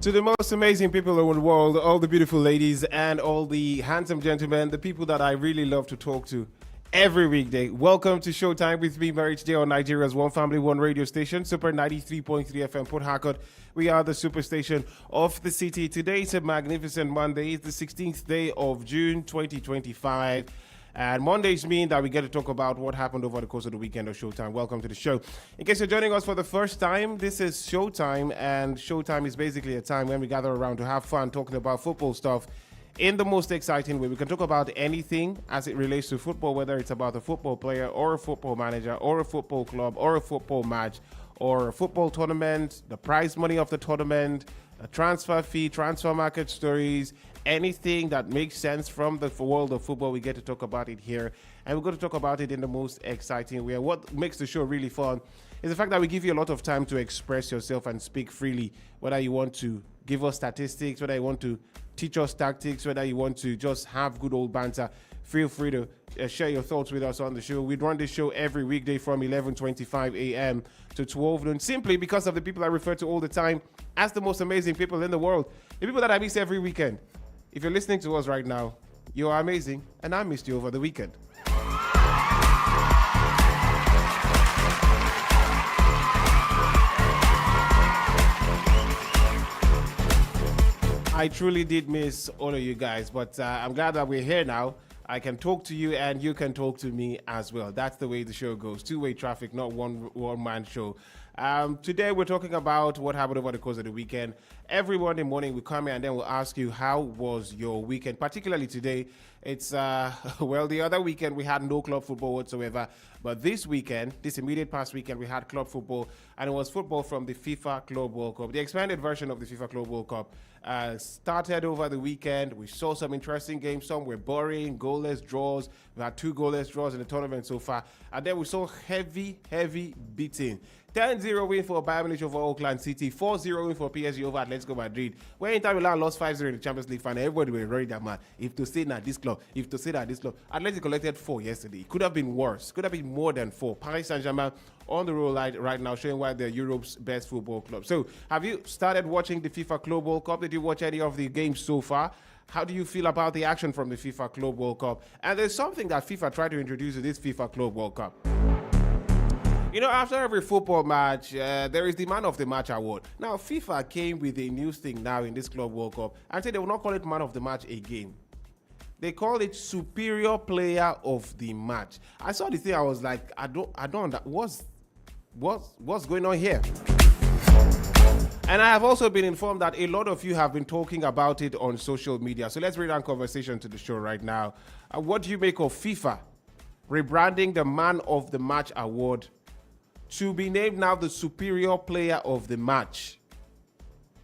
To the most amazing people in the world, all the beautiful ladies and all the handsome gentlemen, the people that I really love to talk to every weekday. Welcome to Showtime with me, Mary today on Nigeria's One Family, One radio station, Super 93.3 FM Port. We are the superstation of the city. Today is a magnificent Monday. It's the 16th day of June 2025. And Mondays mean that we get to talk about what happened over the course of the weekend of Showtime. Welcome to the show. In case you're joining us for the first time, this is Showtime, and Showtime is basically a time when we gather around to have fun talking about football stuff in the most exciting way. We can talk about anything as it relates to football, whether it's about a football player or a football manager or a football club or a football match or a football tournament, the prize money of the tournament, a transfer fee, transfer market stories, anything that makes sense from the world of football, we get to talk about it here. And we're going to talk about it in the most exciting way. And what makes the show really fun is the fact that we give you a lot of time to express yourself and speak freely, whether you want to give us statistics, whether you want to teach us tactics, whether you want to just have good old banter. Feel free to share your thoughts with us on the show. We run this show every weekday from 11:25 a.m. to 12 noon, simply because of the people I refer to all the time as the most amazing people in the world, the people that I miss every weekend. If you're listening to us right now, you are amazing, and I missed you over the weekend. I truly did miss all of you guys, but I'm glad that we're here now. I can talk to you and you can talk to me as well. That's the way the show goes. Two-way traffic, not one-man show. Today we're talking about what happened over the course of the weekend. Every Monday morning we come here and then we'll ask you, how was your weekend? Particularly today, it's, well, the other weekend we had no club football whatsoever. But this weekend, this immediate past weekend, we had club football, and it was football from the FIFA Club World Cup. The expanded version of the FIFA Club World Cup started over the weekend. We saw some interesting games. Some were boring, goalless draws. We had 2 goalless draws in the tournament so far. And then we saw heavy beating. 10-0 win for Bayern Munich over Oakland City. 4-0 win for PSG over Atletico Madrid. Where Inter Milan lost 5-0 in the Champions League final. Everybody were worried that, man, if to say that this club, Atletico collected 4 yesterday. It could have been worse. Could have been more than 4. Paris Saint-Germain on the roll right now, showing why they're Europe's best football club. So, have you started watching the FIFA Club World Cup? Did you watch any of the games so far? How do you feel about the action from the FIFA Club World Cup? And there's something that FIFA tried to introduce to this FIFA Club World Cup. You know, after every football match, there is the Man of the Match award. Now, FIFA came with a new thing now in this Club World Cup and said they will not call it Man of the Match again. They call it Superior Player of the Match. I saw the thing, I was like, I don't, what's going on here? And I have also been informed that a lot of you have been talking about it on social media. So let's bring down conversation to the show right now. What do you make of FIFA rebranding the Man of the Match award to be named now the Superior Player of the Match?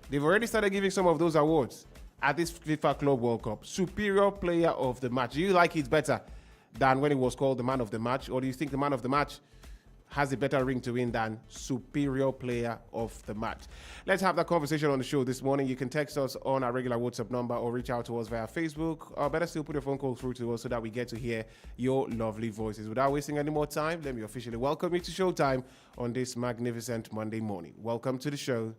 They've already started giving some of those awards at this FIFA Club World Cup. Superior Player of the Match. Do you like it better than when it was called the Man of the Match? Or do you think the Man of the Match has a better ring to win than Superior Player of the Match? Let's have that conversation on the show this morning. You can text us on our regular WhatsApp number or reach out to us via Facebook, or better still, put your phone call through to us so that we get to hear your lovely voices. Without wasting any more time, let me officially welcome you to Showtime on this magnificent Monday morning. Welcome to the show.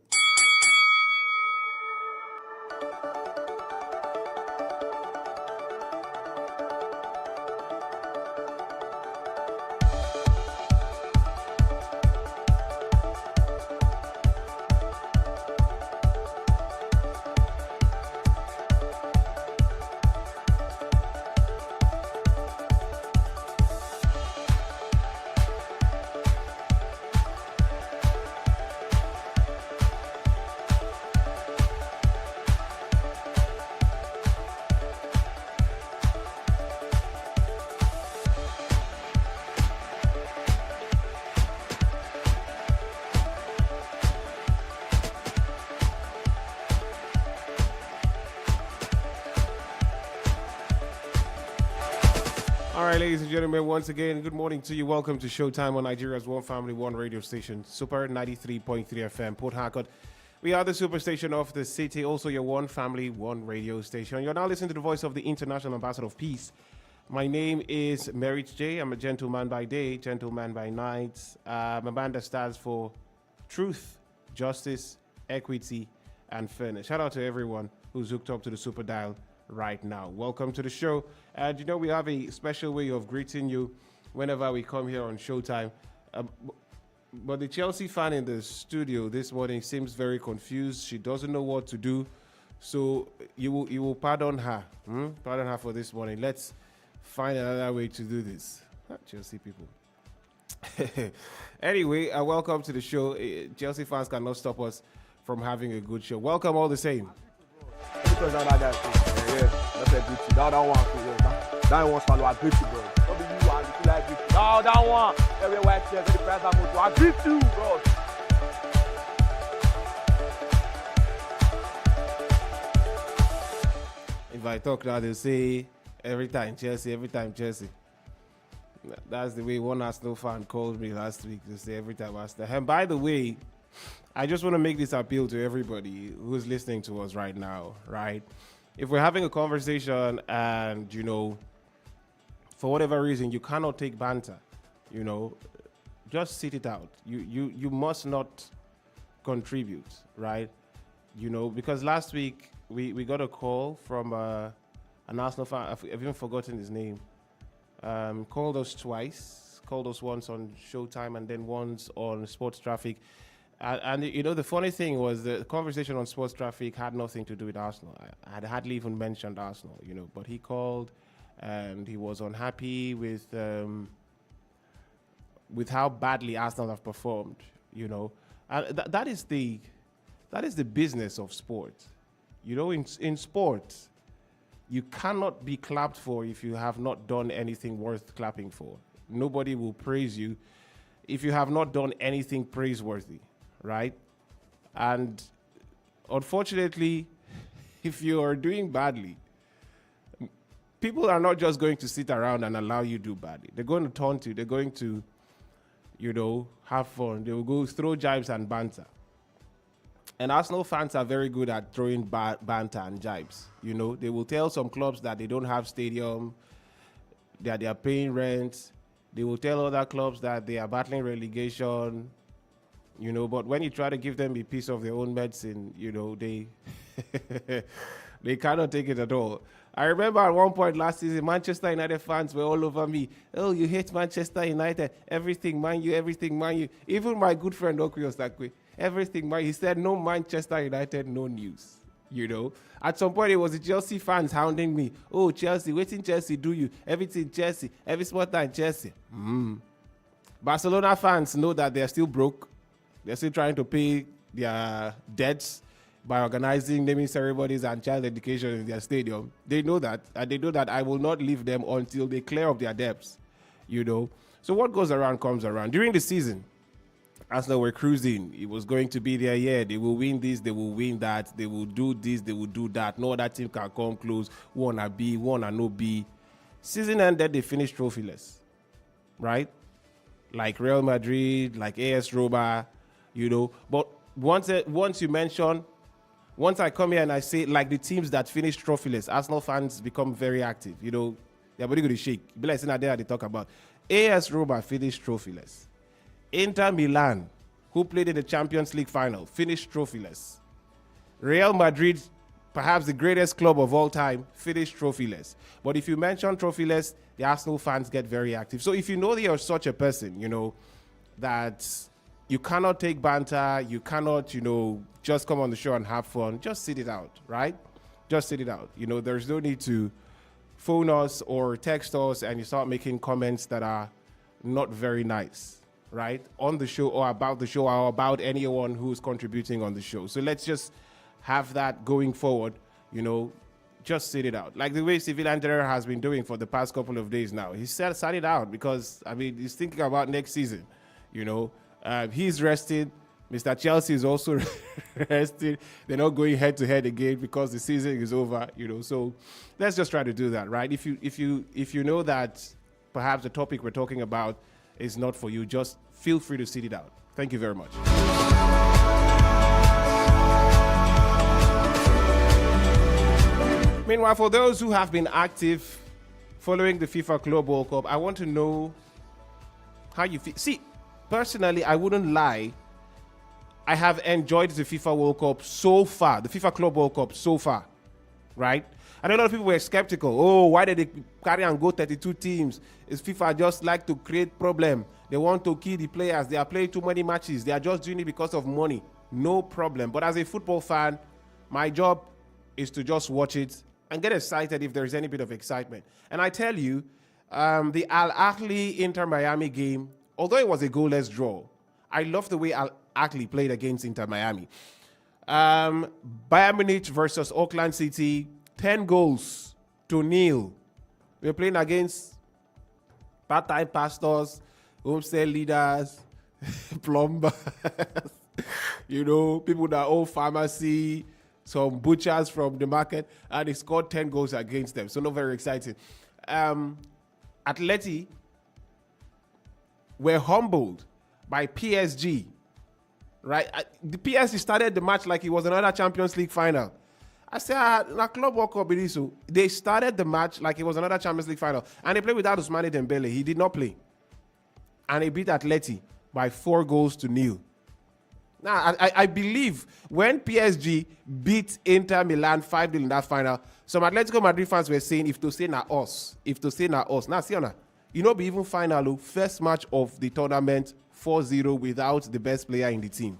All right, ladies and gentlemen, once again, good morning to you. Welcome to Showtime on Nigeria's One Family, One radio station, Super 93.3 FM Port. We are the superstation of the city, also your One Family, One radio station. You're now listening to the voice of the International Ambassador of Peace. My name is Merit J. I'm a gentleman by day, gentleman by night. I'm a band that stands for truth, justice, equity, and fairness. Shout out to everyone who's hooked up to the Super Dial right now. Welcome to the show. And we have a special way of greeting you whenever we come here on Showtime. But the Chelsea fan in the studio this morning seems very confused. She doesn't know what to do. So you will pardon her. Pardon her for this morning. Let's find another way to do this. Chelsea people. Anyway, welcome to the show. Chelsea fans cannot stop us from having a good show. Welcome all the same. If I talk now, they'll say every time Chelsea. That's the way one Arsenal fan called me last week to say every time Arsenal. And by the way, I just want to make this appeal to everybody who's listening to us right now, right? If we're having a conversation and, for whatever reason, you cannot take banter, just sit it out. You must not contribute, right? Because last week we got a call from an Arsenal fan. I've even forgotten his name. Called us twice. Called us once on Showtime and then once on Sports Traffic. And the funny thing was the conversation on Sports Traffic had nothing to do with Arsenal. I had hardly even mentioned Arsenal, but he called and he was unhappy with how badly Arsenal have performed, And that is the business of sport. In sport, you cannot be clapped for if you have not done anything worth clapping for. Nobody will praise you if you have not done anything praiseworthy, right? And unfortunately, if you are doing badly, people are not just going to sit around and allow you do badly. They're going to taunt you. They're going to, have fun. They will go throw jibes and banter. And Arsenal fans are very good at throwing banter and jibes. They will tell some clubs that they don't have stadium, that they are paying rent. They will tell other clubs that they are battling relegation. But when you try to give them a piece of their own medicine, they they cannot take it at all. I remember at one point last season, Manchester United fans were all over me. Oh, you hate Manchester United. Everything, man, you. Everything, man, you. Even my good friend Okwi was that way. Everything, man. He said, no Manchester United, no news. At some point, it was the Chelsea fans hounding me. Oh, Chelsea, waiting Chelsea do you? Everything Chelsea, every sport time Chelsea. Barcelona fans know that they're still broke. They're still trying to pay their debts by organizing naming ceremonies and child education in their stadium. They know that, and they know that I will not leave them until they clear up their debts. So what goes around comes around. During the season, Arsenal were cruising. It was going to be their year. They will win this, they will win that, they will do this, they will do that. No other team can come close. One a B, one a no B. Season ended, they finished trophyless, right? Like Real Madrid, like AS Roma, But once I come here and I say, like the teams that finished trophyless, Arsenal fans become very active. Their body going to shake. Be like saying there they talk about. AS Roma finished trophyless. Inter Milan, who played in the Champions League final, finished trophyless. Real Madrid, perhaps the greatest club of all time, finished trophyless. But if you mention trophyless, the Arsenal fans get very active. So if you know that you're such a person, that you cannot take banter, you cannot, just come on the show and have fun, just sit it out, right? Just sit it out. There's no need to phone us or text us and you start making comments that are not very nice, right? On the show or about anyone who's contributing on the show. So let's just have that going forward, just sit it out. Like the way Civil Engineer has been doing for the past couple of days now. He sat it out because, he's thinking about next season, he's rested. Mr. Chelsea is also rested. They're not going head to head again because the season is over, So let's just try to do that, right? If you know that perhaps the topic we're talking about is not for you, just feel free to sit it out. Thank you very much. Meanwhile, for those who have been active following the FIFA Club World Cup, I want to know how you feel. See, personally, I wouldn't lie. I have enjoyed the FIFA World Cup so far, the FIFA Club World Cup so far, right? And a lot of people were skeptical. Oh, why did they carry and go 32 teams? Is FIFA just like to create problem? They want to kill the players. They are playing too many matches. They are just doing it because of money. No problem. But as a football fan, my job is to just watch it and get excited if there is any bit of excitement. And I tell you, the Al Ahly Inter Miami game, although it was a goalless draw, I love the way Al Ahly played against Inter Miami. Bayern Munich versus Auckland City, 10 goals to nil. We're playing against part-time pastors, homestead leaders, plumbers, people that own pharmacy, some butchers from the market, and they scored 10 goals against them. So not very exciting. Atleti were humbled by PSG, right? The PSG started the match like it was another Champions League final. I said, na Club World Cup, so they started the match like it was another Champions League final. And they played without Ousmane Dembele. He did not play. And they beat Atleti by 4 goals to nil. Now, I believe when PSG beat Inter Milan 5-0 in that final, some Atletico Madrid fans were saying, if to say na us. Now, see, be even final, first match of the tournament, 4-0 without the best player in the team.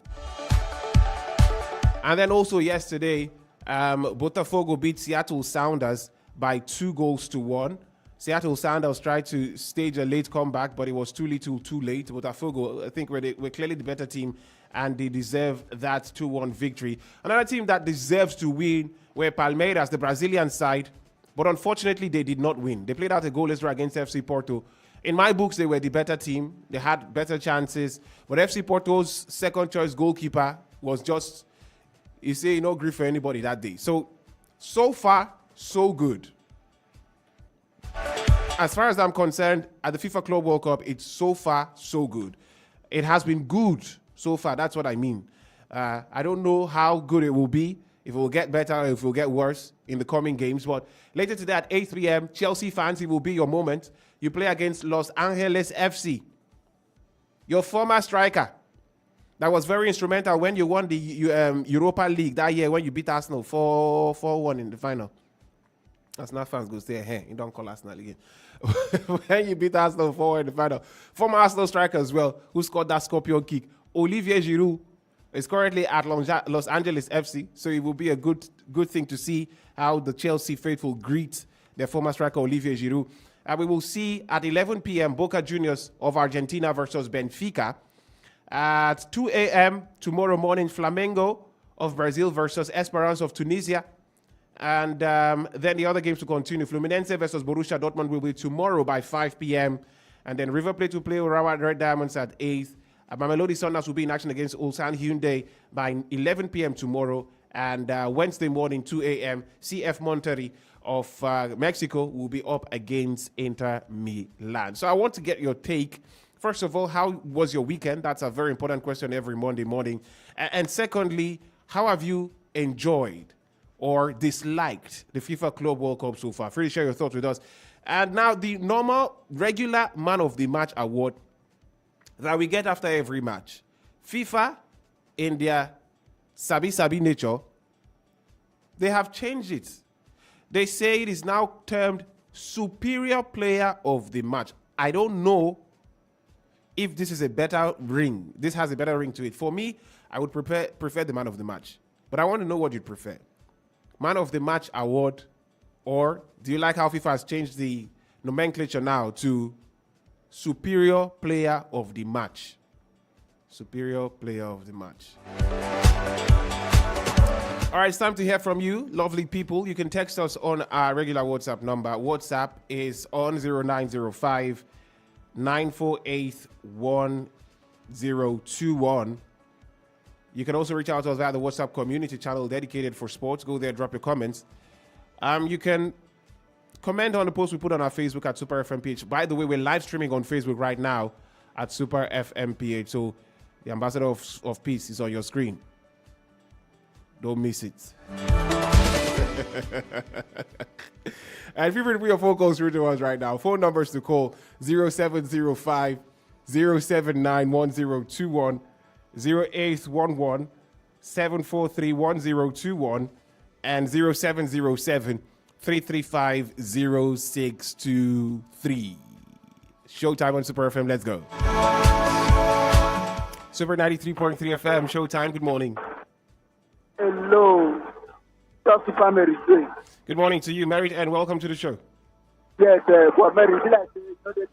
And then also yesterday, Botafogo beat Seattle Sounders by 2 goals to 1. Seattle Sounders tried to stage a late comeback, but it was too little, too late. Botafogo, I think, we're clearly the better team, and they deserve that 2-1 victory. Another team that deserves to win were Palmeiras, the Brazilian side, but unfortunately, they did not win. They played out a goalless draw against FC Porto. In my books, they were the better team. They had better chances, but FC Porto's second-choice goalkeeper was just, grief for anybody that day. So far, so good. As far as I'm concerned, at the FIFA Club World Cup, it's so far, so good. It has been good so far. That's what I mean. I don't know how good it will be, if it will get better or if it will get worse in the coming games. But later today at 8 p.m., Chelsea fans, it will be your moment. You play against Los Angeles FC. Your former striker that was very instrumental when you won the Europa League that year when you beat Arsenal 4-1 in the final. Arsenal fans go say, hey, you don't call Arsenal again. When you beat Arsenal 4 in the final. Former Arsenal striker as well, who scored that scorpion kick. Olivier Giroud is currently at Los Angeles FC, so it will be a good thing to see how the Chelsea faithful greet their former striker Olivier Giroud. And we will see at 11 p.m. Boca Juniors of Argentina versus Benfica. At 2 a.m. tomorrow morning, Flamengo of Brazil versus Esperance of Tunisia. And then the other games to continue. Fluminense versus Borussia Dortmund will be tomorrow by 5 p.m. And then River Plate will play Urawa Red Diamonds at 8. Mamelodi Sundowns will be in action against Ulsan Hyundai by 11 p.m. tomorrow. And Wednesday morning, 2 a.m., CF Monterrey of Mexico will be up against Inter Milan. So I want to get your take. First of all, how was your weekend? That's a very important question every Monday morning. And secondly, how have you enjoyed or disliked the FIFA Club World Cup so far? Free to share your thoughts with us. And now the normal, regular Man of the Match award that we get after every match. FIFA, in their sabi nature, they have changed it. They say it is now termed Superior Player of the Match. I don't know if this is a better ring. This has a better ring to it. For me, I would prefer the Man of the Match. But I want to know what you'd prefer. Man of the Match award, or do you like how FIFA has changed the nomenclature now to Superior Player of the Match? Superior Player of the Match. All right, it's time to hear from you, lovely people. You can text us on our regular WhatsApp number. WhatsApp is on 0905 948 1021. You can also reach out to us via the WhatsApp community channel dedicated for sports. Go there, drop your comments. You can comment on the post we put on our Facebook at Super FM Ph. By the way, we're live streaming on Facebook right now at Super FM Ph. So the ambassador of peace is on your screen. Don't miss it. And feel free to put your phone calls through to us right now. Phone numbers to call 0705 079 1021. 0811 743 1021 and 0707 335 0623. Showtime on Super FM. Let's go. Super 93.3 FM. Showtime. Good morning. Hello. Talk to family. Good morning to you, married, and welcome to the show. Yes, for Mary, like you know this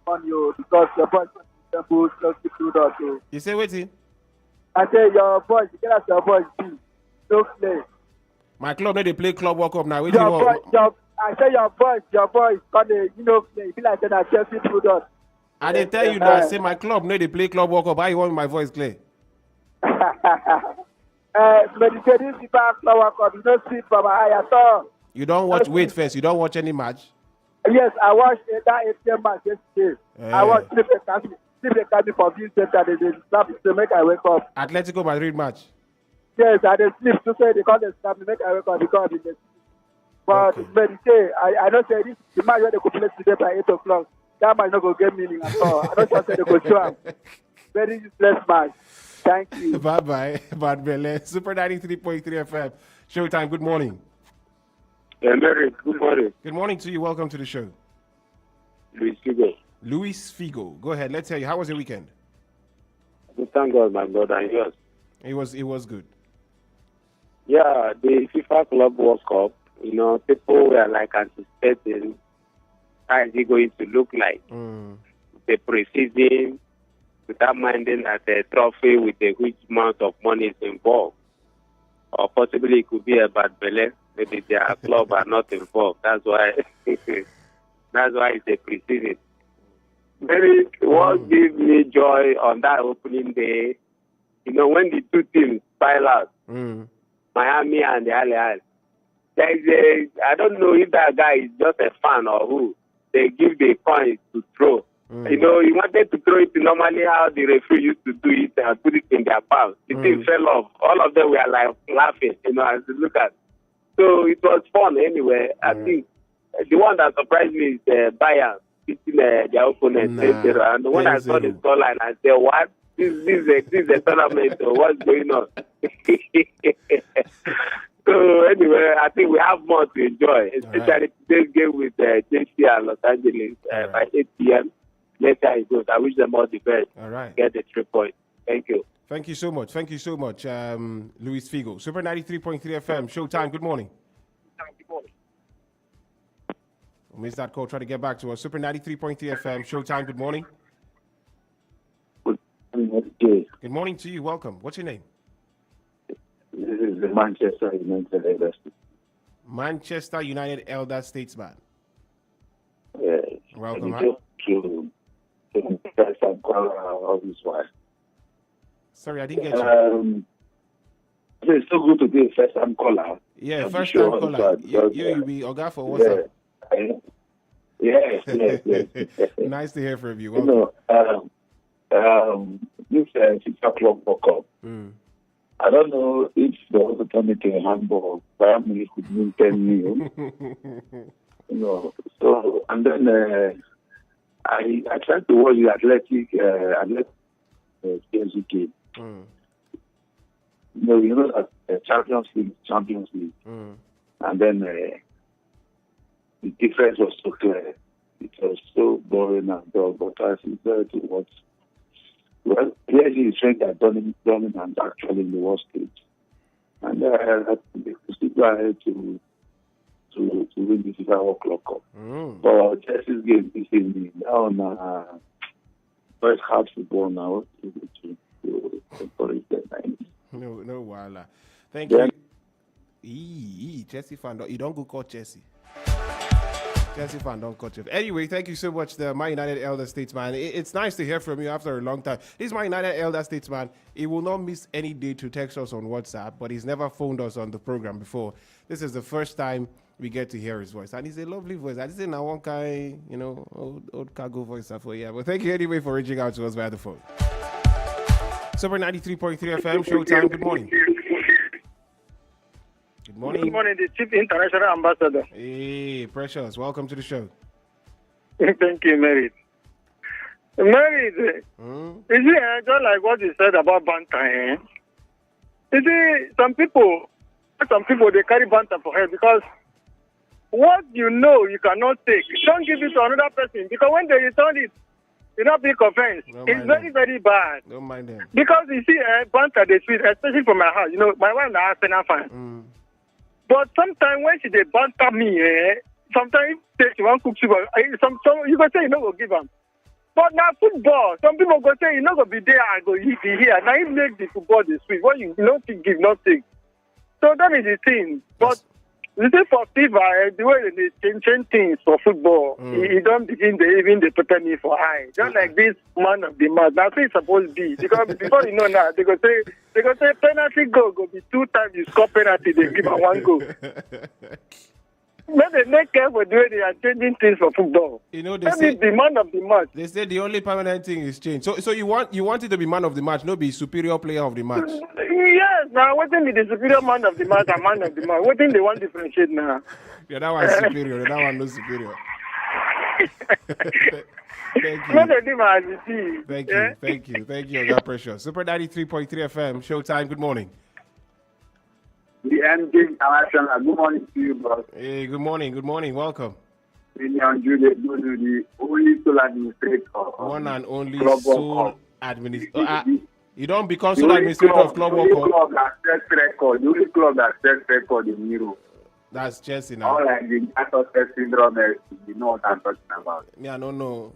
money because your voice is just to do that. You say waiting? I say your voice, you get your voice be no play. My club, they play club walk up now. I say your voice, called play. You feel like that Chelsea do that. I didn't tell you that. I say my club, no, they play club walk up. How you want my voice clear? Meditating club walk up. You don't see from my eye at all. You don't watch. Wait first. You don't watch any match. Yes, I watched that ATM match yesterday. I watched Sleep Academy for view center. They snap to make I wake up. Atletico Madrid match. Yes, I did sleep to say they call the snap to make I wake up because it's but meditate. I don't say this the match where they could play today by 8 o'clock. That might not go get meaning at all. I don't just say they go show up. Very useless match. Thank you. Bye bye. Bad Bele. Super 93.3 FM. Showtime. Good morning. Mary, good morning. Good morning to you. Welcome to the show. Luis Figo. Luis Figo. Go ahead. Let's hear you. How was your weekend? Thank God, my brother, and yours. It was good. Yeah, the FIFA Club World Cup, people were like anticipating how is it going to look like. The preseason, without minding that the trophy with a huge amount of money is involved. Or possibly it could be a bad balance. Maybe their club are not involved. That's why it's a preseason. Maybe what gives me joy on that opening day, when the two teams pile out, Miami and the Al. I don't know if that guy is just a fan or who. They give the coins to throw. He wanted to throw it normally how the referee used to do it and put it in their palm. The thing fell off. All of them were like laughing, as you look at. So it was fun anyway. I think the one that surprised me is Bayern beating their opponent. And when I saw the scoreline, I said, what? This is a tournament, or what's going on? So anyway, I think we have more to enjoy, especially today's game with Chelsea and Los Angeles by 8 p.m. Let's see how it goes. I wish them all the best. All right. Get the 3 points. Thank you. Thank you so much. Luis Figo. Super 93.3 FM. Showtime. Good morning. Good morning. We missed that call. Try to get back to us. Super 93.3 FM. Showtime. Good morning. Good morning to you. Welcome. What's your name? This is the Manchester United Elder Statesman. Manchester United Elder Statesman. Yeah. Welcome. To first time caller of his wife. Sorry, I didn't get you. It's so good to be a first time caller. Yeah, first time caller. You be Oga for WhatsApp. Yes. Nice to hear from you. Welcome. This 6 o'clock woke up. I don't know if there was a tournament in handball. Family could mean 10 million. So, and then I tried to watch the athletic game. That Champions League. And then the difference was so clear. It was so boring and dull, but I prefer to watch. Well, clearly it's showing that dominance actually in the world stage. And they still go ahead to win the FIFA World Cup. But Chelsea's game is in the first half football now to encourage them. No, voila. Thank you. Chelsea fan, you don't go call Chelsea. Chelsea fan, don't cut you. Anyway, thank you so much, the My United Elder Statesman. It's nice to hear from you after a long time. This My United Elder Statesman, he will not miss any day to text us on WhatsApp, but he's never phoned us on the program before. This is the first time we get to hear his voice, and it's a lovely voice. I just say now one kind, old cargo voice for you. But thank you anyway for reaching out to us via the phone. Super 93.3 FM, Showtime. Good morning. Good morning. Good morning, the Chief International Ambassador. Hey, Precious. Welcome to the show. Thank you, Mary. Married. You see, just like what you said about banter, You see, some people, they carry banter for head because what you know you cannot take, don't give it to another person because when they return it, you not big offense. It's very, very bad. Don't mind them. Because you see, banter, they sweet, especially for my house. You know, my wife is an Arsenal fan. But sometimes when they banter me, sometimes she won't cook sugar. Some you go say you know go give them. But now football, some people go say you know go be there and go be here. Now it make the football the sweet. What you don't give nothing. So that is the thing. But you see for FIFA, the way they change things for football, you don't begin even the prepare me for high. Just like this man of the match. That's what it's supposed to be. Because before you know now, they go say penalty goal go be 2 times you score penalty, they give a 1 goal. When they make care for the way they are changing things for football. You know, that is the man of the match. They say the only permanent thing is change. So you want it to be man of the match, not be superior player of the match. Yes, now what be the superior man of the match and man of the match? What thing they want to differentiate now? Yeah, that one's superior. That one no superior. Thank you. Thank you. God precious. Super 93.3 FM. Showtime. Good morning. The MJ International. Good morning to you, boss. Hey, good morning. Welcome. The only sole administrator. One and only sole administrator. You don't become sole administrator of Club World Cup. The only club that sets record in Europe. That's Chelsea now. All like the Asset syndrome, you know what I'm talking about. Yeah, I don't know.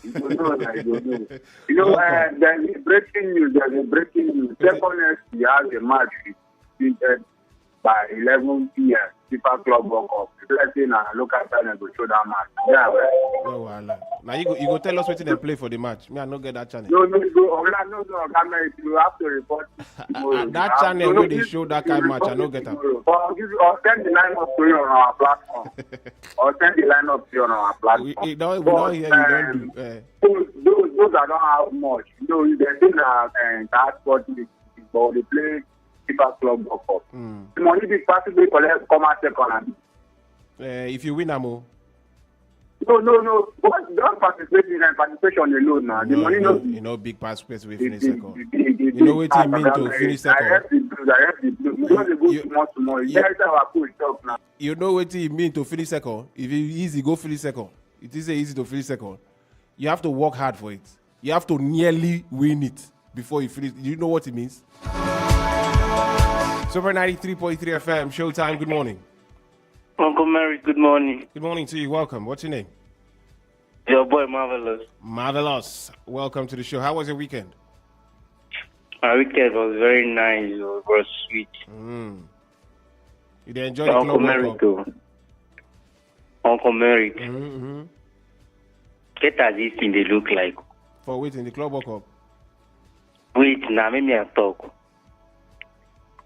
You don't know. You know, there's a breaking news. Second, we have a match by 11 p.m. FIFA Club World Cup. Let's say now local channel go show that match. Yeah, well. No, well, now you go tell us what they play for the match. Me, I don't get that channel. No. You have to report. That channel where they show that kind of match, I don't get that. Or send the lineup to you on our platform. We don't hear you. Don't do. Those that don't have much, you know, they think that sport league, but they play FIFA Club World Cup. The money be possibly collect come out second. If you win, Amo. No. Don't participation alone now. The money no. You know, big participation will finish second. You know what it means to finish second. You know what it means to finish second. If it's easy, go finish second. It is easy to finish second. You have to work hard for it. You have to nearly win it before you finish. You know what it means? Super 93.3 FM, Showtime, good morning. Uncle Mary, good morning. Good morning to you, welcome. What's your name? Your boy, Marvelous. Marvelous. Welcome to the show. How was your weekend? My weekend was very nice. It was sweet. You did enjoy the Club World Cup? Uncle Mary. Get as this thing they look like. For waiting the Club World Cup? Wait, now let me talk.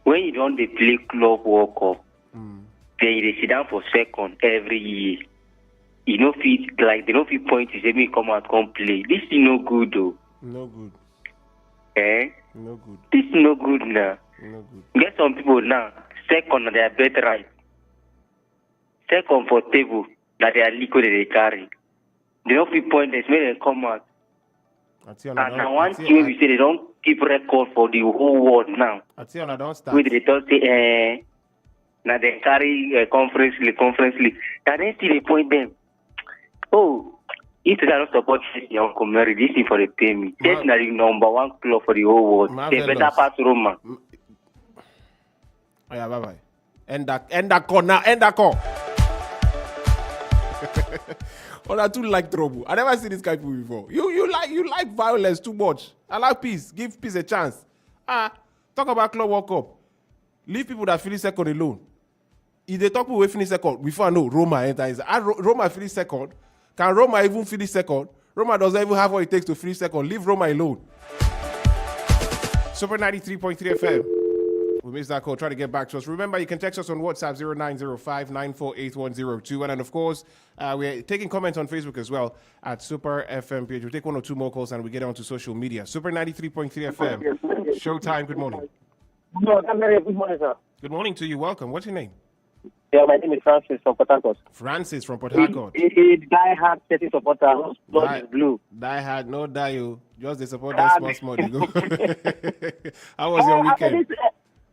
When you don't play Club World Cup, then they sit down for second every year. You know, they don't feel point to say me come out, come play. This is no good though. No good. No good. This is no good now. No good. Get some people now, second on their bed right. Second for table that they are liquid they carry. They don't feel pointless when they come out. And now one thing we say they don't keep record for the whole world now. I don't start. With they don't say now they carry conference league. Now they still they point them. Oh, if they don't support your Uncle Mary, this is for the pay me. That's not the number one club for the whole world. They better pass Roma. Oh yeah, bye. End that call now. End that call. I too like trouble. I never seen this guy before. You like violence too much. I like peace. Give peace a chance. Talk about Club World Cup. Leave people that finish second alone. If they talk people who finish second, before I know Roma enters. Roma finish second. Can Roma even finish second? Roma doesn't even have what it takes to finish second. Leave Roma alone. Super 93.3 FM. We missed that call. Try to get back to us. Remember, you can text us on WhatsApp 0905-948102. And then, of course, we're taking comments on Facebook as well at Super FM Ph. We'll take 1 or 2 more calls and we get on to social media. Super 93.3 FM. Showtime. Good morning. Good morning, sir. Good morning to you. Welcome. What's your name? Yeah, my name is Francis from Port Harcourt. Francis from Port Harcourt. A die-hard Chelsea supporter whose blood is blue. Die hard, no die you. Just the support that small they go. How was your weekend?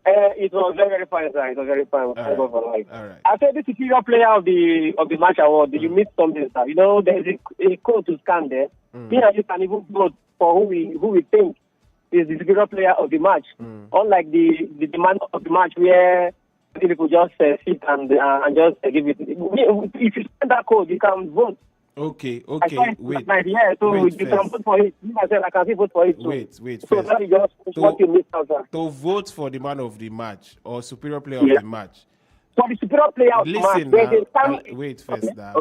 It was very fine, sir. It was very fine. All right. I said the superior player of the match award. You missed something, sir. You know, there's a code to scan there. Me and you can even vote for who we think is the superior player of the match. Unlike the man of the match where people just sit and just give it. If you send that code, you can vote. Okay. Wait. Yeah, so wait you can vote for it. Me myself, I can still vote for it too. Wait. So that is just what you missed out, sir. To vote for the man of the match or superior player of the match. For the superior player of the match. Wait first now.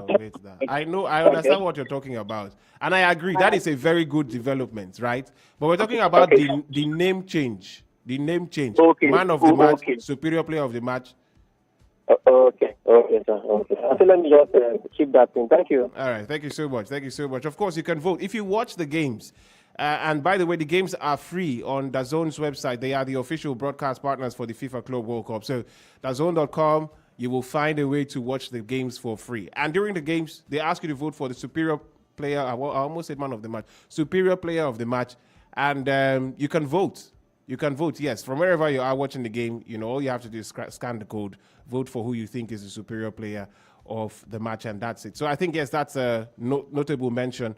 I understand what you're talking about. And I agree, that is a very good development, right? But we're talking about the name change. The name change. Man of the match, superior player of the match. Okay, sir. Okay. So let me just keep that thing. Thank you. All right. Thank you so much. Of course, you can vote. If you watch the games, and by the way, the games are free on DAZN's website. They are the official broadcast partners for the FIFA Club World Cup. So, DAZN.com, you will find a way to watch the games for free. And during the games, they ask you to vote for the superior player. I almost said man of the match. Superior player of the match. And you can vote. You can vote, yes. From wherever you are watching the game, all you have to do is scan the code, vote for who you think is the superior player of the match, and that's it. So I think, yes, that's a notable mention.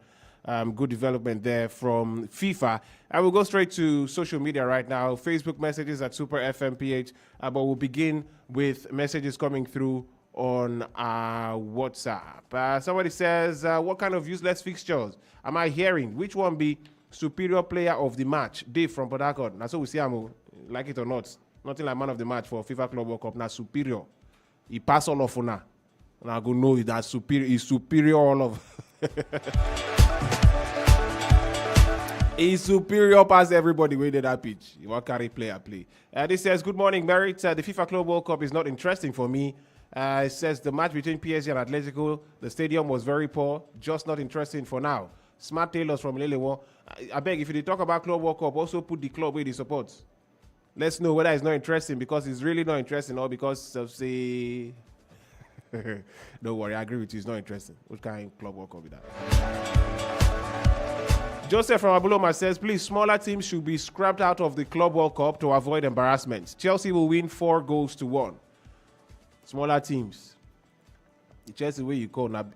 Good development there from FIFA. I will go straight to social media right now. Facebook messages at Super FM Ph, but we'll begin with messages coming through on our WhatsApp. Somebody says, what kind of useless fixtures am I hearing? Which one be superior player of the match? Dave from Port Harcourt. Now, so we see him, like it or not. Nothing like man of the match for FIFA Club World Cup. Now, superior. He pass all of now. And I go know that superior. He's superior all of. He's superior past everybody where did that pitch. You want carry player play. This says, good morning, Merit. The FIFA Club World Cup is not interesting for me. It says the match between PSG and Atletico, the stadium was very poor. Just not interesting for now. Smart Taylors from Lelewo. I beg, if you talk about Club World Cup, also put the club where they support. Let's know whether it's not interesting because it's really not interesting or because of, say... Don't worry, I agree with you. It's not interesting. What kind of Club World Cup is that? Joseph from Abuloma says, please, smaller teams should be scrapped out of the Club World Cup to avoid embarrassment. Chelsea will win 4-1. Smaller teams. The Chelsea way you call, not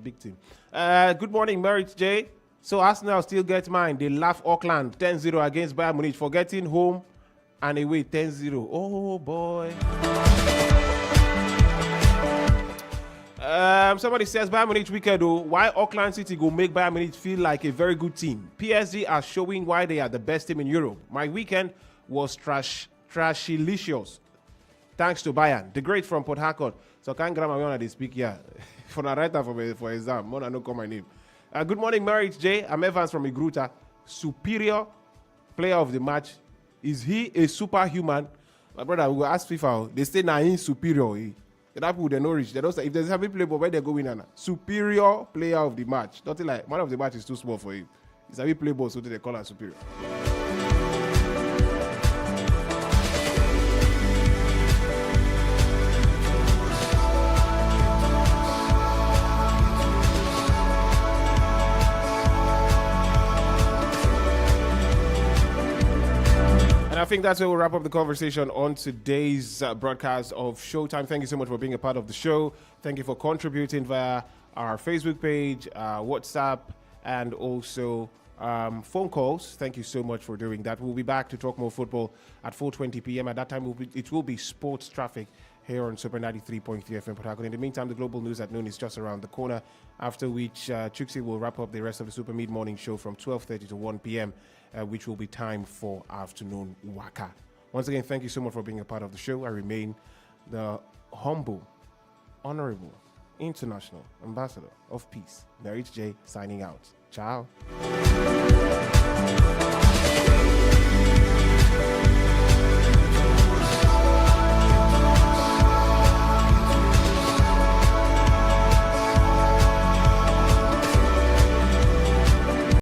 big team. Good morning, Merit J. So Arsenal still get mine. They laugh Auckland 10-0 against Bayern Munich, forgetting home and away 10-0. Oh, boy. Somebody says Bayern Munich wicked though. Why Auckland City go make Bayern Munich feel like a very good team? PSG are showing why they are the best team in Europe. My weekend was trashilicious. Thanks to Bayern. The great from Port Harcourt. So can't grab my one they speak here. For the writer for exam. More than no call my name. Good morning, Merit J. I'm Evans from Igruta. Superior player of the match. Is he a superhuman? My brother, we will ask FIFA. They say now he's superior. That people they know rich. They don't say if there's a play, but where they go in, superior player of the match. Nothing like man of the match is too small for him. It's a play ball, so they call her superior. I think that's where we'll wrap up the conversation on today's broadcast of Showtime. Thank you so much for being a part of the show. Thank you for contributing via our Facebook page, WhatsApp, and also phone calls. Thank you so much for doing that. We'll be back to talk more football at 4:20 p.m. At that time, it will be sports traffic here on Super 93.3 FM Ph. In the meantime, the global news at noon is just around the corner, after which Chuksi will wrap up the rest of the Super Mid-Morning Show from 12:30 to 1 p.m., which will be time for afternoon waka. Once again, thank you so much for being a part of the show. I remain the humble, honorable, international ambassador of peace, Merit J, signing out. Ciao.